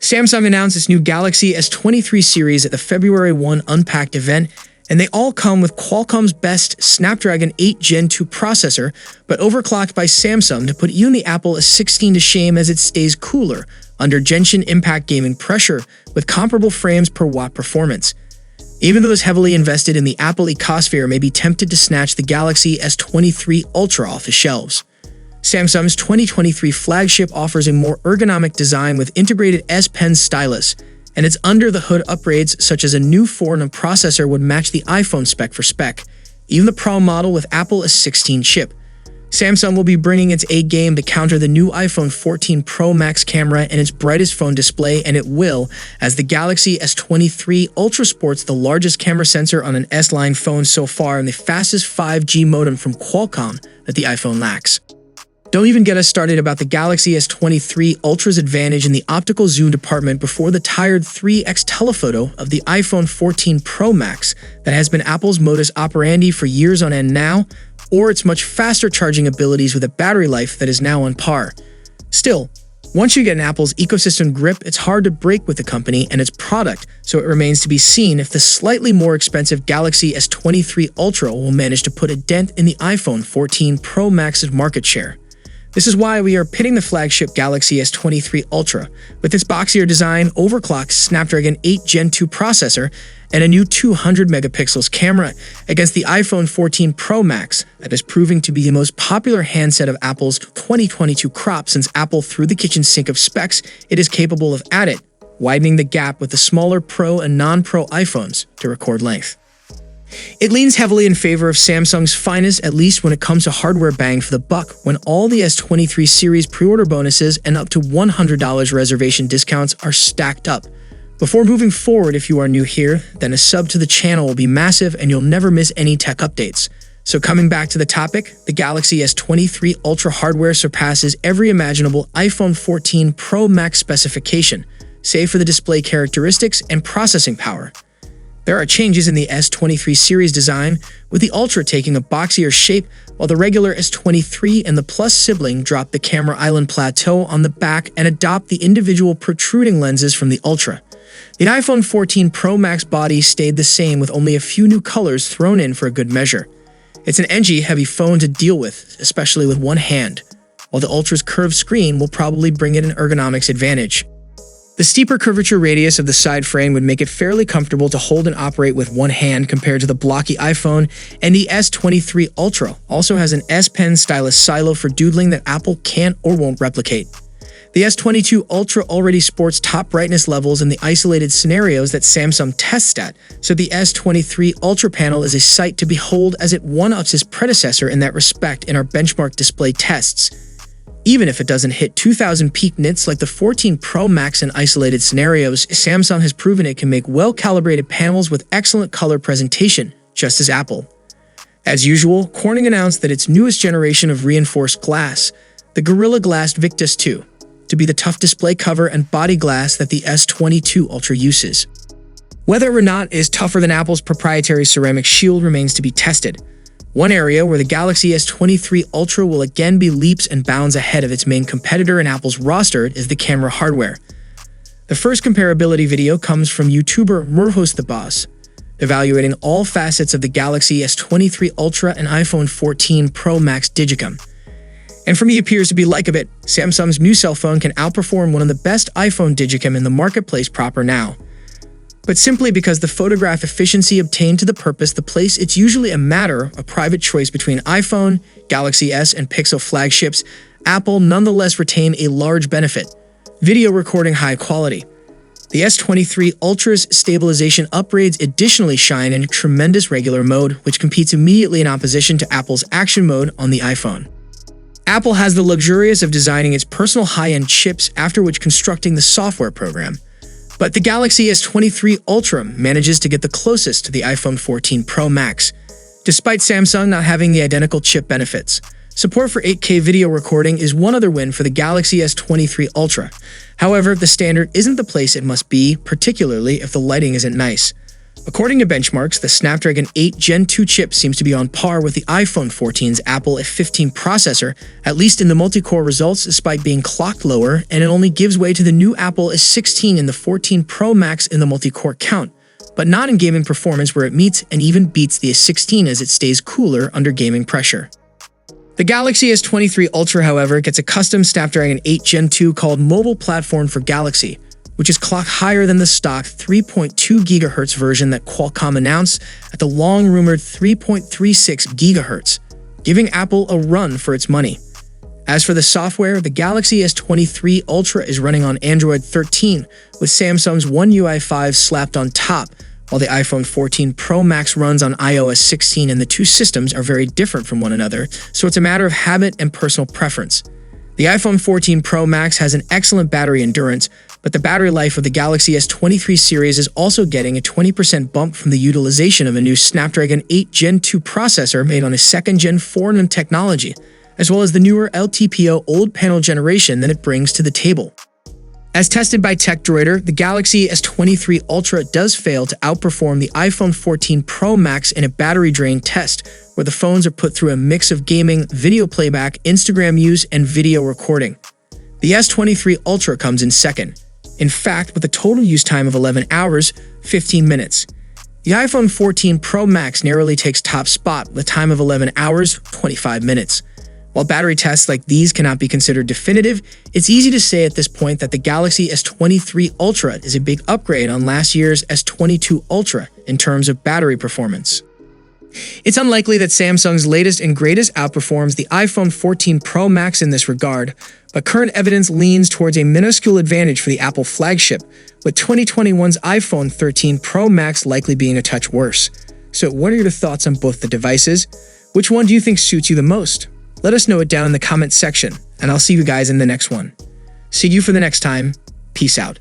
Samsung announced its new Galaxy S23 series at the February 1 Unpacked event, and they all come with Qualcomm's best Snapdragon 8 Gen 2 processor, but overclocked by Samsung to put even the Apple A16 to shame as it stays cooler under Genshin Impact gaming pressure with comparable frames per watt performance. Even those heavily invested in the Apple ecosphere may be tempted to snatch the Galaxy S23 Ultra off the shelves. Samsung's 2023 flagship offers a more ergonomic design with integrated S Pen stylus, and its under-the-hood upgrades such as a new Photon processor would match the iPhone spec for spec, even the Pro model with Apple A16 chip. Samsung will be bringing its A game to counter the new iPhone 14 Pro Max camera and its brightest phone display, and it will, as the Galaxy S23 Ultra sports the largest camera sensor on an S-line phone so far and the fastest 5G modem from Qualcomm that the iPhone lacks. Don't even get us started about the Galaxy S23 Ultra's advantage in the optical zoom department before the tired 3x telephoto of the iPhone 14 Pro Max that has been Apple's modus operandi for years on end now, or its much faster charging abilities with a battery life that is now on par. Still, once you get an Apple's ecosystem grip, it's hard to break with the company and its product, so it remains to be seen if the slightly more expensive Galaxy S23 Ultra will manage to put a dent in the iPhone 14 Pro Max's market share. This is why we are pitting the flagship Galaxy S23 Ultra, with its boxier design, overclocked Snapdragon 8 Gen 2 processor, and a new 200 megapixels camera, against the iPhone 14 Pro Max that is proving to be the most popular handset of Apple's 2022 crop since Apple threw the kitchen sink of specs it is capable of at it, widening the gap with the smaller Pro and non-Pro iPhones to record length. It leans heavily in favor of Samsung's finest, at least when it comes to hardware bang for the buck, when all the S23 series pre-order bonuses and up to $100 reservation discounts are stacked up. Before moving forward, if you are new here, then a sub to the channel will be massive and you'll never miss any tech updates. So coming back to the topic, the Galaxy S23 Ultra hardware surpasses every imaginable iPhone 14 Pro Max specification, save for the display characteristics and processing power. There are changes in the S23 series design, with the Ultra taking a boxier shape, while the regular S23 and the Plus sibling drop the camera island plateau on the back and adopt the individual protruding lenses from the Ultra. The iPhone 14 Pro Max body stayed the same with only a few new colors thrown in for a good measure. It's an edgy-heavy phone to deal with, especially with one hand, while the Ultra's curved screen will probably bring it an ergonomics advantage. The steeper curvature radius of the side frame would make it fairly comfortable to hold and operate with one hand compared to the blocky iPhone, and the S23 Ultra also has an S Pen stylus silo for doodling that Apple can't or won't replicate. The S22 Ultra already sports top brightness levels in the isolated scenarios that Samsung tests at, so the S23 Ultra panel is a sight to behold as it one-ups its predecessor in that respect in our benchmark display tests. Even if it doesn't hit 2000 peak nits like the 14 Pro Max in isolated scenarios, Samsung has proven it can make well-calibrated panels with excellent color presentation, just as Apple. As usual, Corning announced that its newest generation of reinforced glass, the Gorilla Glass Victus 2, to be the tough display cover and body glass that the S22 Ultra uses. Whether or not it is tougher than Apple's proprietary ceramic shield remains to be tested. One area where the Galaxy S23 Ultra will again be leaps and bounds ahead of its main competitor in Apple's roster is the camera hardware. The first comparability video comes from YouTuber Murhos the Boss, evaluating all facets of the Galaxy S23 Ultra and iPhone 14 Pro Max Digicam. And for me, it appears to be like a bit, Samsung's new cell phone can outperform one of the best iPhone Digicam in the marketplace proper now. But simply because the photograph efficiency obtained to the purpose the place, it's usually a matter of private choice between iPhone, Galaxy S, and Pixel flagships, Apple nonetheless retain a large benefit: video recording high quality. The S23 Ultra's stabilization upgrades additionally shine in a tremendous regular mode, which competes immediately in opposition to Apple's action mode on the iPhone. Apple has the luxurious of designing its personal high-end chips, after which constructing the software program. But the Galaxy S23 Ultra manages to get the closest to the iPhone 14 Pro Max, despite Samsung not having the identical chip benefits. Support for 8K video recording is one other win for the Galaxy S23 Ultra. However, the standard isn't the place it must be, particularly if the lighting isn't nice. According to benchmarks, the Snapdragon 8 Gen 2 chip seems to be on par with the iPhone 14's Apple A15 processor, at least in the multi-core results despite being clocked lower, and it only gives way to the new Apple A16 and the 14 Pro Max in the multi-core count, but not in gaming performance where it meets and even beats the A16 as it stays cooler under gaming pressure. The Galaxy S23 Ultra, however, gets a custom Snapdragon 8 Gen 2 called Mobile Platform for Galaxy, which is clocked higher than the stock 3.2 GHz version that Qualcomm announced at the long-rumored 3.36 GHz, giving Apple a run for its money. As for the software, the Galaxy S23 Ultra is running on Android 13, with Samsung's One UI 5 slapped on top, while the iPhone 14 Pro Max runs on iOS 16, and the two systems are very different from one another, so it's a matter of habit and personal preference. The iPhone 14 Pro Max has an excellent battery endurance, but the battery life of the Galaxy S23 series is also getting a 20% bump from the utilization of a new Snapdragon 8 Gen 2 processor made on a 2nd Gen 4 technology, as well as the newer LTPO old panel generation that it brings to the table. As tested by TechDroider, the Galaxy S23 Ultra does fail to outperform the iPhone 14 Pro Max in a battery drain test, where the phones are put through a mix of gaming, video playback, Instagram use, and video recording. The S23 Ultra comes in second, in fact with a total use time of 11 hours, 15 minutes. The iPhone 14 Pro Max narrowly takes top spot with a time of 11 hours, 25 minutes. While battery tests like these cannot be considered definitive, it's easy to say at this point that the Galaxy S23 Ultra is a big upgrade on last year's S22 Ultra in terms of battery performance. It's unlikely that Samsung's latest and greatest outperforms the iPhone 14 Pro Max in this regard, but current evidence leans towards a minuscule advantage for the Apple flagship, with 2021's iPhone 13 Pro Max likely being a touch worse. So what are your thoughts on both the devices? Which one do you think suits you the most? Let us know it down in the comments section, and I'll see you guys in the next one. See you for the next time. Peace out.